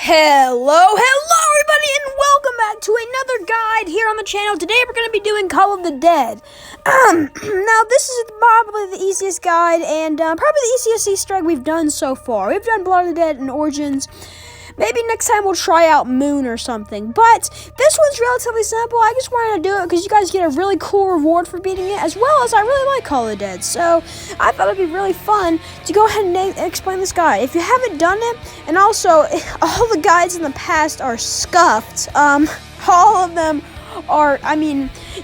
Hello everybody, and welcome back to another guide here on the channel. Today we're going to be doing Call of the Dead. Now this is probably the easiest guide and probably the easiest Easter egg we've done so far. We've done Blood of the Dead and Origins. Maybe next time we'll try out Moon or something. But this one's relatively simple. I just wanted to do it because you guys get a really cool reward for beating it, as well as I really like Call of the Dead. So I thought it'd be really fun to go ahead and explain this guide. If you haven't done it, and also all the guides in the past are scuffed. All of them are,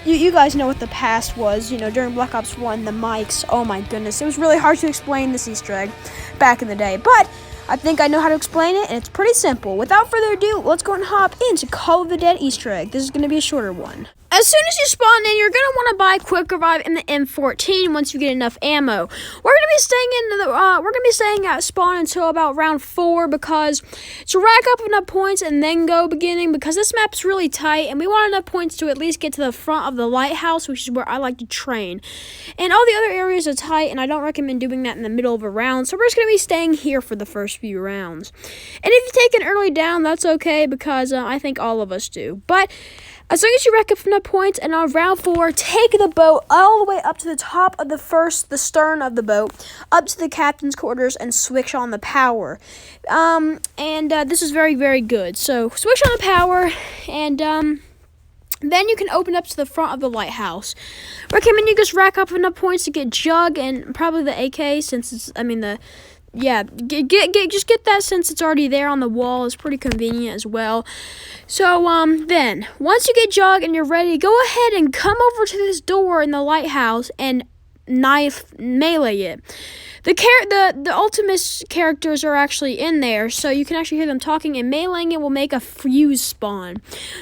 you guys know what the past was, during Black Ops 1, the mics, oh my goodness. It was really hard to explain this Easter egg back in the day. But I think I know how to explain it, and it's pretty simple. Without further ado, let's go and hop into Call of the Dead Easter egg. This is going to be a shorter one. As soon as you spawn in, you're going to want to buy Quick Revive in the M14 once you get enough ammo. We're going to be staying at spawn until about round 4 because to rack up enough points and then go beginning, because this map's really tight and we want enough points to at least get to the front of the lighthouse, which is where I like to train. And all the other areas are tight, and I don't recommend doing that in the middle of a round, so we're just going to be staying here for the first few rounds. And if you take an early down, that's okay, because I think all of us do. But as long as you rack up enough points, and on round 4, take the boat all the way up to the top of the stern of the boat, up to the captain's quarters, and switch on the power. This is very, very good. So switch on the power, and then you can open up to the front of the lighthouse. Recommend you just rack up enough points to get Jug and probably the AK, since it's, just get that since it's already there on the wall. It's pretty convenient as well. So, then, once you get Jug and you're ready, go ahead and come over to this door in the lighthouse and melee it. The ultimate characters are actually in there, so you can actually hear them talking, and meleeing it will make a fuse spawn.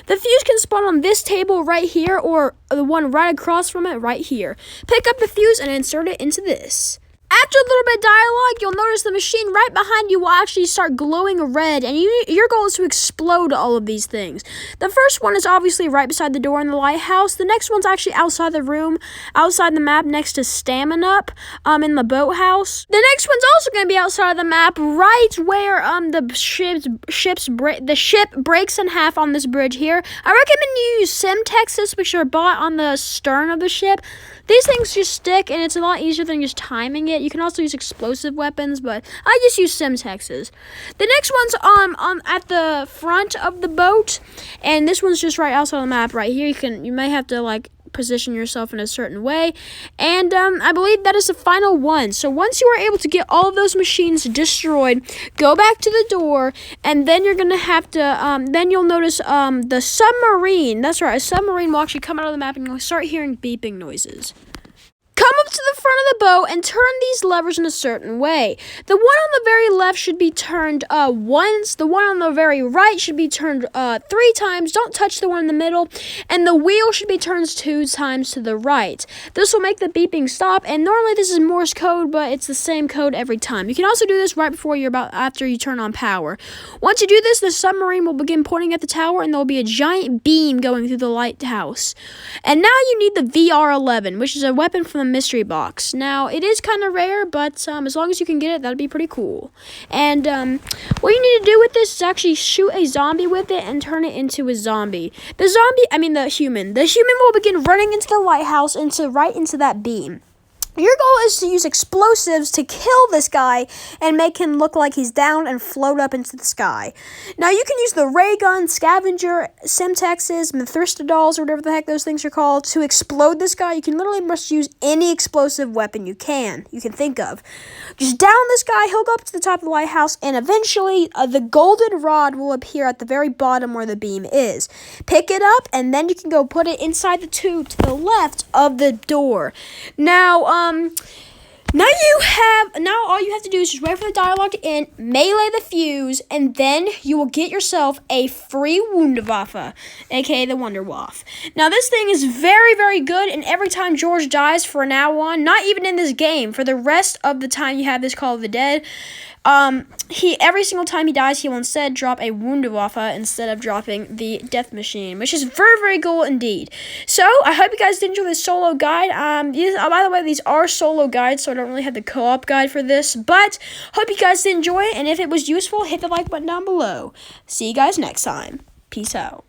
The fuse can spawn on this table right here, or the one right across from it right here. Pick up the fuse and insert it into this. After a little bit of dialogue, you'll notice the machine right behind you will actually start glowing red, and your goal is to explode all of these things. The first one is obviously right beside the door in the lighthouse. The next one's actually outside the room, outside the map, next to Stamina Up, in the boathouse. The next one's also going to be outside of the map, right where the ship breaks in half on this bridge here. I recommend you use Semtexes, which are bought on the stern of the ship. These things just stick, and it's a lot easier than just timing it. You can also use explosive weapons, but I just use Semtexes. The next one's at the front of the boat, and this one's just right outside the map right here. You may have to position yourself in a certain way, and I believe that is the final one. So once you are able to get all of those machines destroyed, go back to the door, and then you're gonna have to then you'll notice the submarine. That's right, a submarine will actually come out of the map, and you'll start hearing beeping noises. Come up to the front of the boat and turn these levers in a certain way. The one on the very left should be turned once. The one on the very right should be turned 3 times. Don't touch the one in the middle. And the wheel should be turned 2 times to the right. This will make the beeping stop. And normally this is Morse code, but it's the same code every time. You can also do this right after you turn on power. Once you do this, the submarine will begin pointing at the tower, and there will be a giant beam going through the lighthouse. And now you need the VR-11, which is a weapon from the mystery box. Now, it is kind of rare, but as long as you can get it, that'd be pretty cool. And what you need to do with this is actually shoot a zombie with it and turn it into a zombie. The human will begin running into the lighthouse right into that beam. Your goal is to use explosives to kill this guy and make him look like he's down and float up into the sky. Now, you can use the ray gun, scavenger, Semtexes, Mephistodols, or whatever the heck those things are called, to explode this guy. You can literally just use any explosive weapon you can think of. Just down this guy, he'll go up to the top of the lighthouse, and eventually the golden rod will appear at the very bottom where the beam is. Pick it up, and then you can go put it inside the tube to the left of the door. Now, now all you have to do is just wait for the dialogue to end, melee the fuse, and then you will get yourself a free Wunderwaffe, aka the Wonderwaff. Now, this thing is very, very good, and every time George dies from now on, not even in this game, for the rest of the time you have this Call of the Dead, Every single time he dies, he will instead drop a Wunderwaffe instead of dropping the Death Machine, which is very, very cool indeed. So, I hope you guys did enjoy this solo guide. By the way, these are solo guides, so I don't really have the co-op guide for this, but hope you guys did enjoy it, and if it was useful, hit the like button down below. See you guys next time. Peace out.